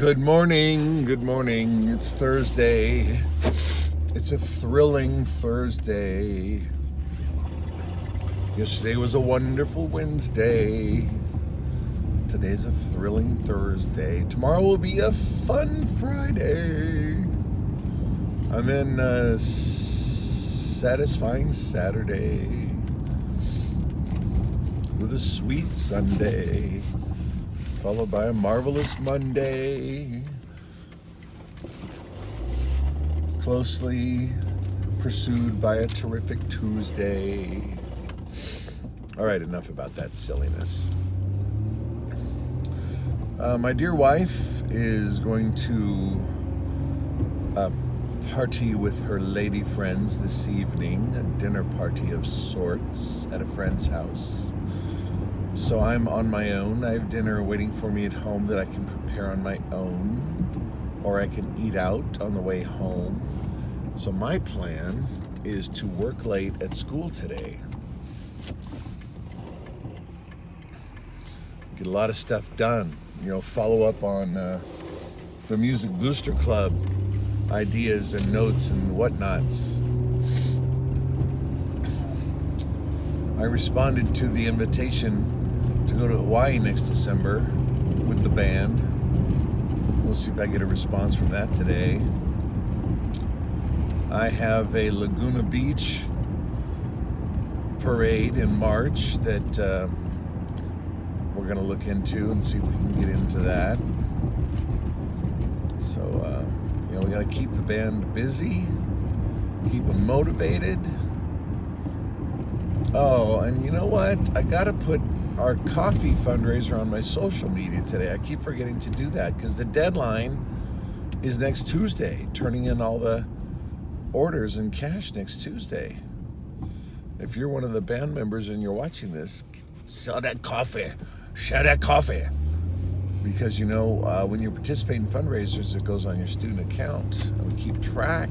Good morning. It's Thursday. It's a thrilling Thursday. Yesterday was a wonderful Wednesday. Today's a thrilling Thursday. Tomorrow will be a fun Friday. And then a satisfying Saturday with a sweet Sunday, followed by a marvelous Monday, closely pursued by a terrific Tuesday. All right, enough about that silliness. My dear wife is going to party with her lady friends this evening, a dinner party of sorts at a friend's house. So I'm on my own. I have dinner waiting for me at home that I can prepare on my own, or I can eat out on the way home. So my plan is to work late at school today. Get a lot of stuff done. Follow up on the Music Booster Club ideas and notes and whatnots. I responded to the invitation to go to Hawaii next December with the band. We'll see if I get a response from that today. I have a Laguna Beach parade in March that we're going to look into and see if we can get into that. So, we got to keep the band busy, keep them motivated. Oh, and you know what? I got to put our coffee fundraiser on my social media today. I keep forgetting to do that because the deadline is next Tuesday, turning in all the orders in cash next Tuesday. If you're one of the band members and you're watching this, sell that coffee. Share that coffee. Because, when you participate in fundraisers, it goes on your student account. And we keep track.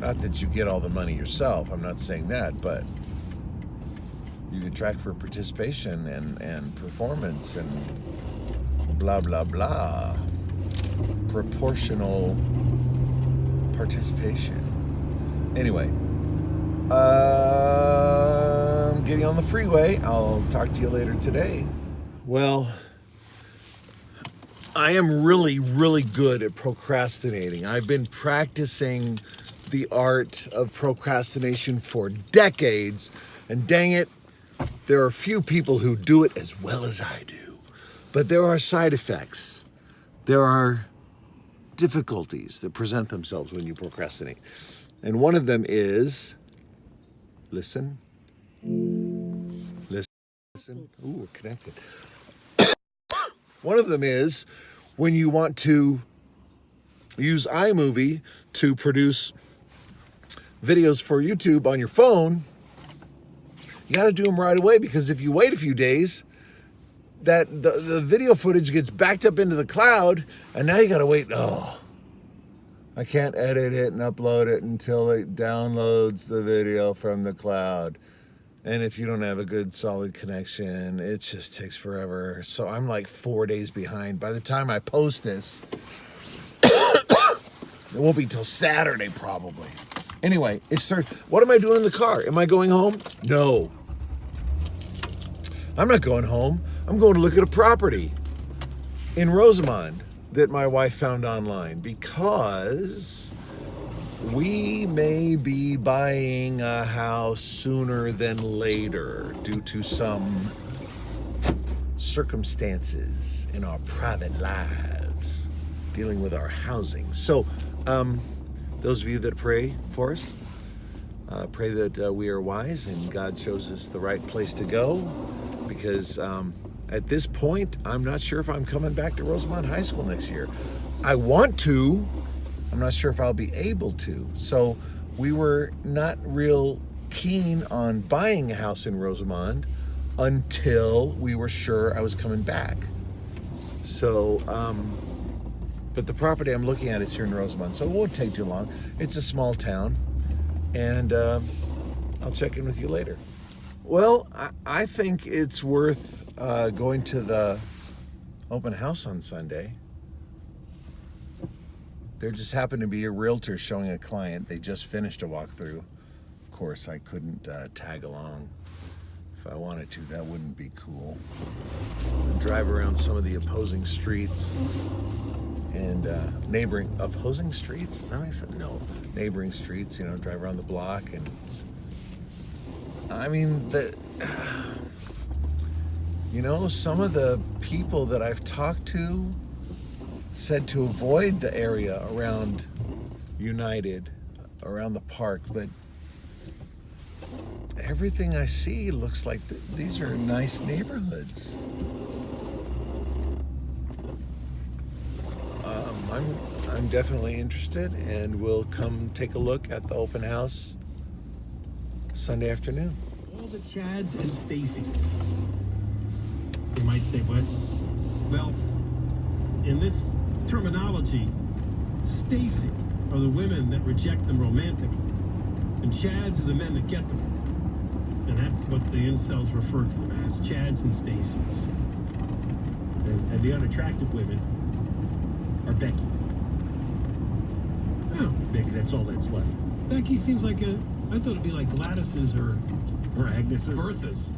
Not that you get all the money yourself. I'm not saying that, but you can track for participation and performance and blah, blah, blah. Proportional participation. Anyway, I'm getting on the freeway. I'll talk to you later today. Well, I am really, really good at procrastinating. I've been practicing the art of procrastination for decades, and dang it, there are few people who do it as well as I do. But there are side effects. There are difficulties that present themselves when you procrastinate. And one of them is, listen. Ooh, we're connected. One of them is when you want to use iMovie to produce videos for YouTube on your phone, you got to do them right away, because if you wait a few days, that the video footage gets backed up into the cloud, and now you got to wait. Oh, I can't edit it and upload it until it downloads the video from the cloud. And if you don't have a good solid connection, it just takes forever. So I'm like 4 days behind. By the time I post this, it won't be till Saturday probably. Anyway, what am I doing in the car? Am I going home? No. I'm not going home. I'm going to look at a property in Rosamond that my wife found online, because we may be buying a house sooner than later due to some circumstances in our private lives dealing with our housing. So, those of you that pray for us, pray that we are wise and God shows us the right place to go, because at this point, I'm not sure if I'm coming back to Rosamond High School next year. I want to. I'm not sure if I'll be able to. So we were not real keen on buying a house in Rosamond until we were sure I was coming back. So, but the property I'm looking at is here in Rosamond, so it won't take too long. It's a small town, and I'll check in with you later. Well, I think it's worth going to the open house on Sunday. There just happened to be a realtor showing a client. They just finished a walkthrough. Of course, I couldn't tag along. If I wanted to, that wouldn't be cool. Drive around some of the opposing streets and neighboring opposing streets. Does that make sense? No, neighboring streets. You know, drive around the block, and I mean you know, some of the people that I've talked to said to avoid the area around United, around the park, but everything I see looks like these are nice neighborhoods. I'm definitely interested, and we'll come take a look at the open house Sunday afternoon. All the Chads and Stacys. You might say, what? Well, in this terminology, Stacy are the women that reject them romantically, and Chads are the men that get them. And that's what the incels refer to them as, Chads and Stacys. And the unattractive women are Becky's. Oh, maybe that's all that's left. Becky seems like I thought it'd be like Gladys's or Agnes's. Bertha's.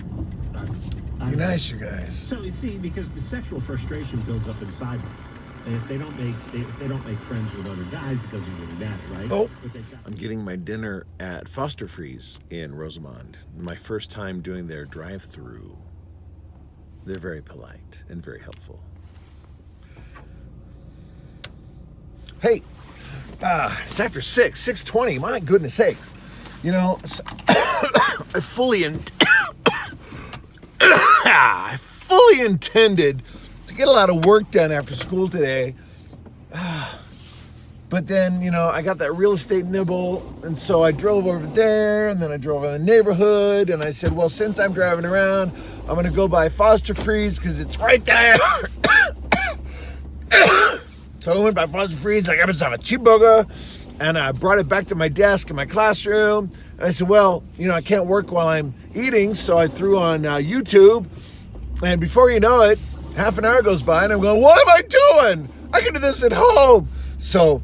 Be nice, you guys. So you see, because the sexual frustration builds up inside them. And if they don't make friends with other guys, it doesn't really matter, right? Oh, I'm getting my dinner at Foster Freeze in Rosamond. My first time doing their drive-through. They're very polite and very helpful. Hey, it's after 6:20. My goodness sakes. You know, I fully intended to get a lot of work done after school today. But then, you know, I got that real estate nibble, and so I drove over there, and then I drove in the neighborhood, and I said, well, since I'm driving around, I'm going to go by Foster Freeze because it's right there. So I went by Foster Freeze, I got myself a cheeseburger, and I brought it back to my desk in my classroom. And I said, well, you know, I can't work while I'm eating, so I threw on YouTube. And before you know it, half an hour goes by, and I'm going, what am I doing? I can do this at home. So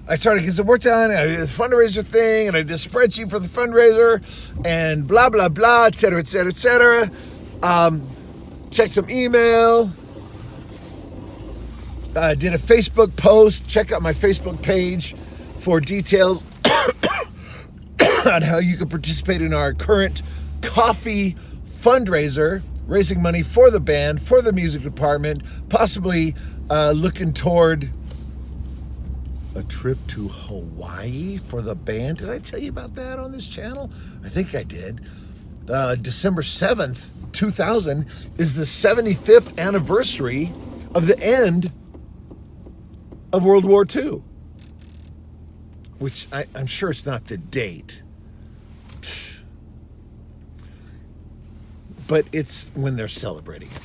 I started getting some work done, and I did a fundraiser thing, and I did a spreadsheet for the fundraiser, and blah, blah, blah, et cetera, et cetera, et cetera. Checked some email. Did a Facebook post. Check out my Facebook page for details on how you can participate in our current coffee fundraiser, raising money for the band, for the music department, possibly looking toward a trip to Hawaii for the band. Did I tell you about that on this channel? I think I did. December 7th, 2000 is the 75th anniversary of the end of World War II, which I'm sure it's not the date, but it's when they're celebrating it.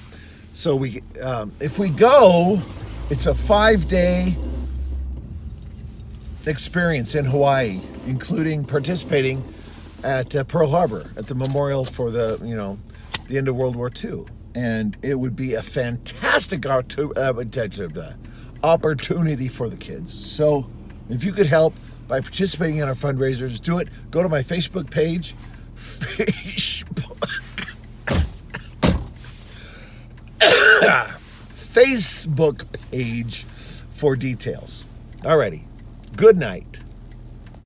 So if we go, it's a 5-day experience in Hawaii, including participating at Pearl Harbor at the memorial for the end of World War II, and it would be a fantastic opportunity for the kids. So if you could help by participating in our fundraisers, do it. Go to my Facebook page. Facebook page for details. Alrighty. Good night.